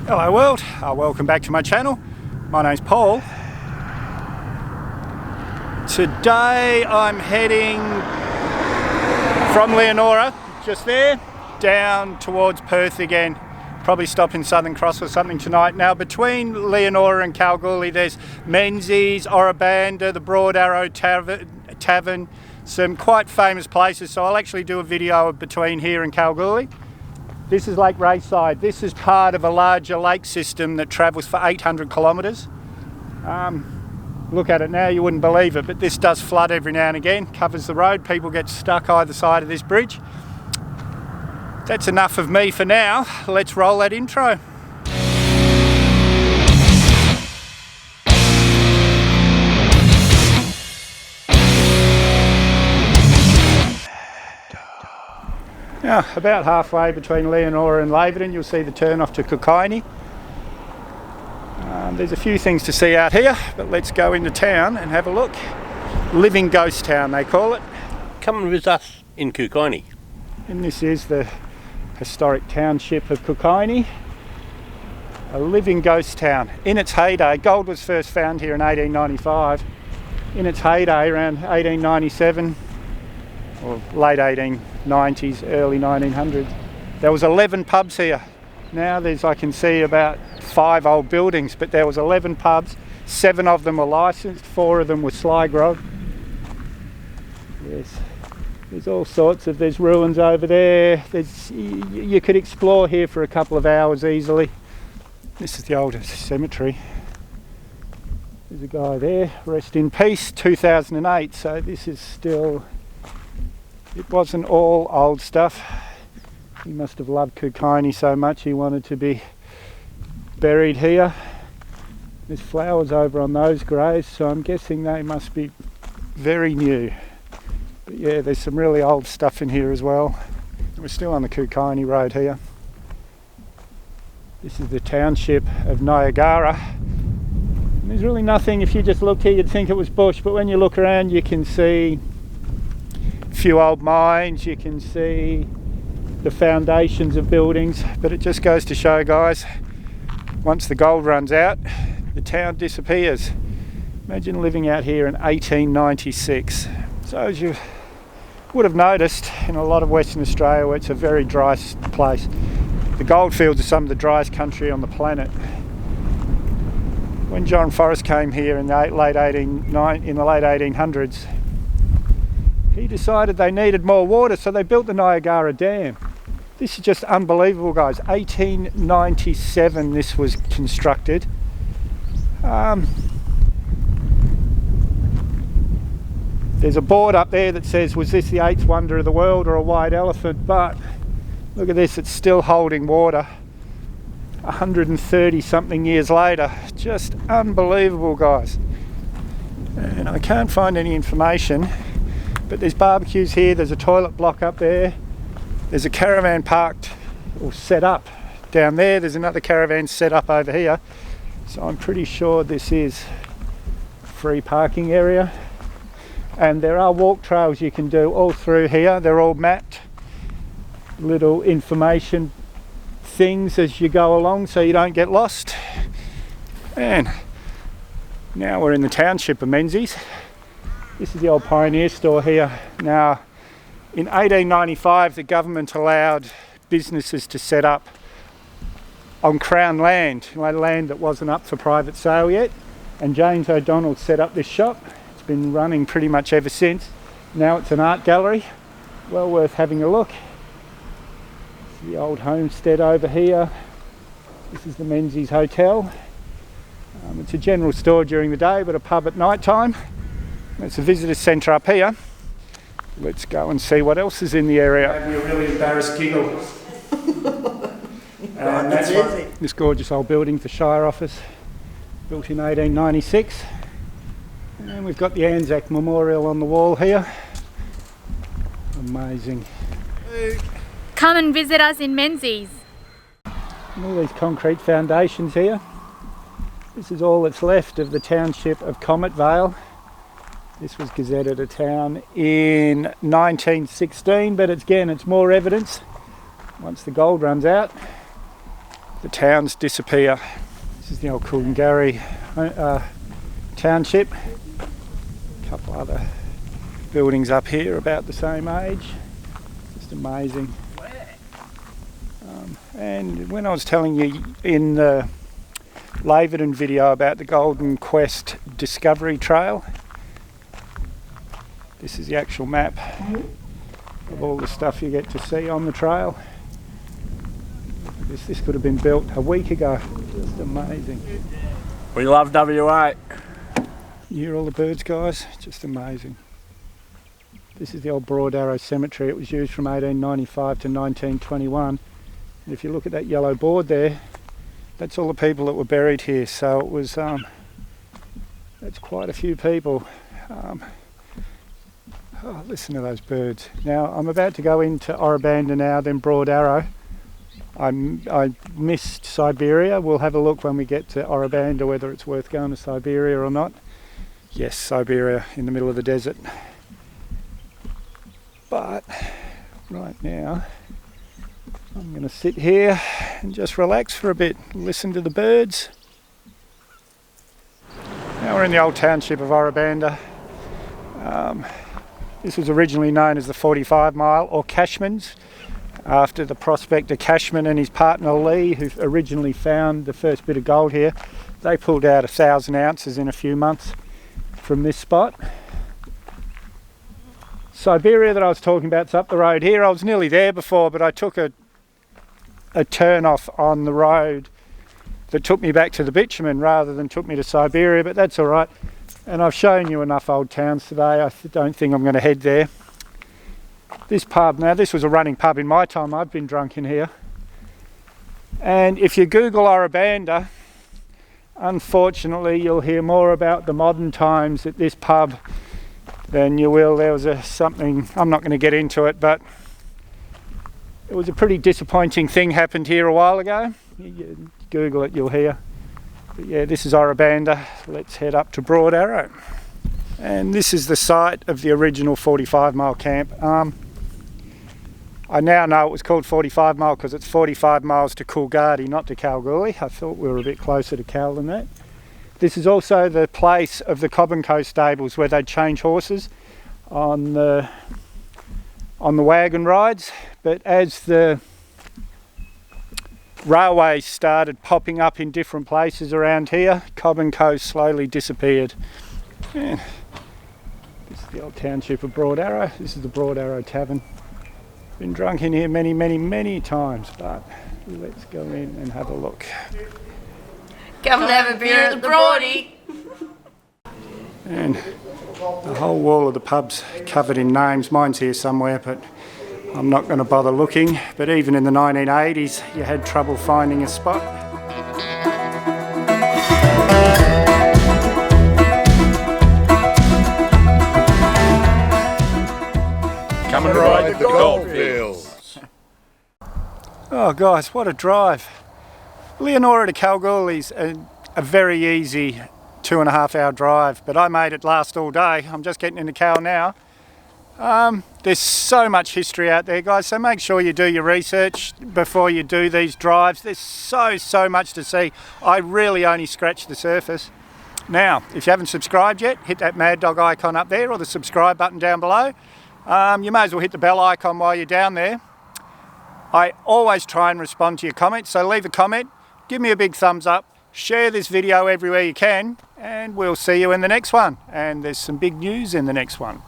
Hello world, welcome back to my channel. My name's Paul. Today I'm heading from Leonora, just there, down towards Perth again. Probably stop in Southern Cross or something tonight. Now between Leonora and Kalgoorlie there's Menzies, Banda, the Broad Arrow Tavern, some quite famous places, so I'll actually do a video between here and Kalgoorlie. This is Lake Rayside. This is part of a larger lake system that travels for 800 kilometres. Look at it now, you wouldn't believe it, but this does flood every now and again, covers the road, people get stuck either side of this bridge. That's enough of me for now, let's roll that intro. Now, about halfway between Leonora and Laverton, you'll see the turn off to Kookynie. There's a few things to see out here, but let's go into town and have a look. Living ghost town, they call it. Come with us in Kookynie. And this is the historic township of Kookynie. A living ghost town. In its heyday, gold was first found here in 1895. In its heyday, around 1897, or late 1890s, early 1900s, there was 11 pubs here. Now there's, I can see, about 5 old buildings, but there was 11 pubs. 7 of them were licensed, 4 of them were sly grog. Yes, there's all sorts of, there's ruins over there. You could explore here for a couple of hours easily. This is the oldest cemetery. There's a guy there, rest in peace, 2008, so this is still, it wasn't all old stuff. He must have loved Kookynie so much he wanted to be buried here. There's flowers over on those graves, so I'm guessing they must be very new. But yeah, there's some really old stuff in here as well. We're still on the Kookynie road here. This is the township of Niagara. And there's really nothing, if you just looked here you'd think it was bush, but when you look around you can see a few old mines, you can see the foundations of buildings, but it just goes to show, guys, once the gold runs out, the town disappears. Imagine living out here in 1896. So as you would have noticed in a lot of Western Australia, where it's a very dry place, the Goldfields are some of the driest country on the planet. When John Forrest came here in the late 1800s, he decided they needed more water, so they built the Niagara Dam. This is just unbelievable, guys. 1897 this was constructed. There's a board up there that says, was this the 8th wonder of the world or a white elephant? But look at this, it's still holding water 130 something years later. Just unbelievable, guys. And I can't find any information, but there's barbecues here, there's a toilet block up there, there's a caravan parked or set up down there, there's another caravan set up over here, so I'm pretty sure this is free parking area. And there are walk trails you can do all through here, they're all mapped, little information things as you go along so you don't get lost. And now we're in the township of Menzies. This is the old Pioneer store here. Now, in 1895, the government allowed businesses to set up on Crown land, land that wasn't up for private sale yet. And James O'Donnell set up this shop. It's been running pretty much ever since. Now it's an art gallery. Well worth having a look. This is the old homestead over here. This is the Menzies Hotel. It's a general store during the day, but a pub at night time. It's a visitor centre up here. Let's go and see what else is in the area. Maybe a really embarrassed giggle. And that's this gorgeous old building, the Shire office, built in 1896. And we've got the Anzac Memorial on the wall here. Amazing. Come and visit us in Menzies. And all these concrete foundations here. This is all that's left of the township of Comet, Vale. This was gazetted a town in 1916, but it's more evidence. Once the gold runs out, the towns disappear. This is the old Kookynie township. A couple other buildings up here about the same age. Just amazing. And when I was telling you in the Laverton video about the Golden Quest Discovery Trail, this is the actual map of all the stuff you get to see on the trail. This could have been built a week ago. Just amazing. We love WA. You hear all the birds, guys? Just amazing. This is the old Broad Arrow Cemetery. It was used from 1895 to 1921. And if you look at that yellow board there, that's all the people that were buried here. So it was, that's quite a few people. Oh, listen to those birds. Now I'm about to go into Banda now, then Broad Arrow. I missed Siberia. We'll have a look when we get to Banda whether it's worth going to Siberia or not. Yes, Siberia in the middle of the desert. But right now I'm going to sit here and just relax for a bit, listen to the birds. Now we're in the old township of Banda. This was originally known as the 45 Mile or Cashman's, after the prospector Cashman and his partner Lee, who originally found the first bit of gold here. They pulled out 1,000 ounces in a few months from this spot. Siberia that I was talking about is up the road here. I was nearly there before, but I took a turn off on the road that took me back to the bitumen rather than took me to Siberia, but that's all right. And I've shown you enough old towns today. I don't think I'm going to head there. This pub, now this was a running pub in my time. I've been drunk in here. And if you Google Banda, unfortunately you'll hear more about the modern times at this pub than you will. There was something, I'm not going to get into it, but it was a pretty disappointing thing happened here a while ago. You Google it, you'll hear. But yeah, this is Banda. Let's head up to Broad Arrow. And this is the site of the original 45 Mile camp. I now know it was called 45 Mile because it's 45 miles to Coolgardie, not to Kalgoorlie. I thought we were a bit closer to Cal than that. This is also the place of the Comet stables where they'd change horses on the wagon rides. But as the railways started popping up in different places around here, Comet slowly disappeared. Yeah. This is the old township of Broad Arrow. This is the Broad Arrow Tavern. Been drunk in here many, many, many times, but let's go in and have a look. Come and have a beer at the Broadie. And the whole wall of the pub's covered in names. Mine's here somewhere, but I'm not going to bother looking. But even in the 1980s, you had trouble finding a spot. Come and ride the Goldfields. Oh guys, what a drive. Leonora to Kalgoorlie's a very easy 2.5 hour drive, but I made it last all day. I'm just getting into Cal now. There's so much history out there, guys, so make sure you do your research before you do these drives. There's so much to see. I really only scratched the surface. Now, if you haven't subscribed yet, hit that Mad Dog icon up there or the subscribe button down below. You may as well hit the bell icon while you're down there. I always try and respond to your comments, so leave a comment, give me a big thumbs up, share this video everywhere you can, and we'll see you in the next one. And there's some big news in the next one.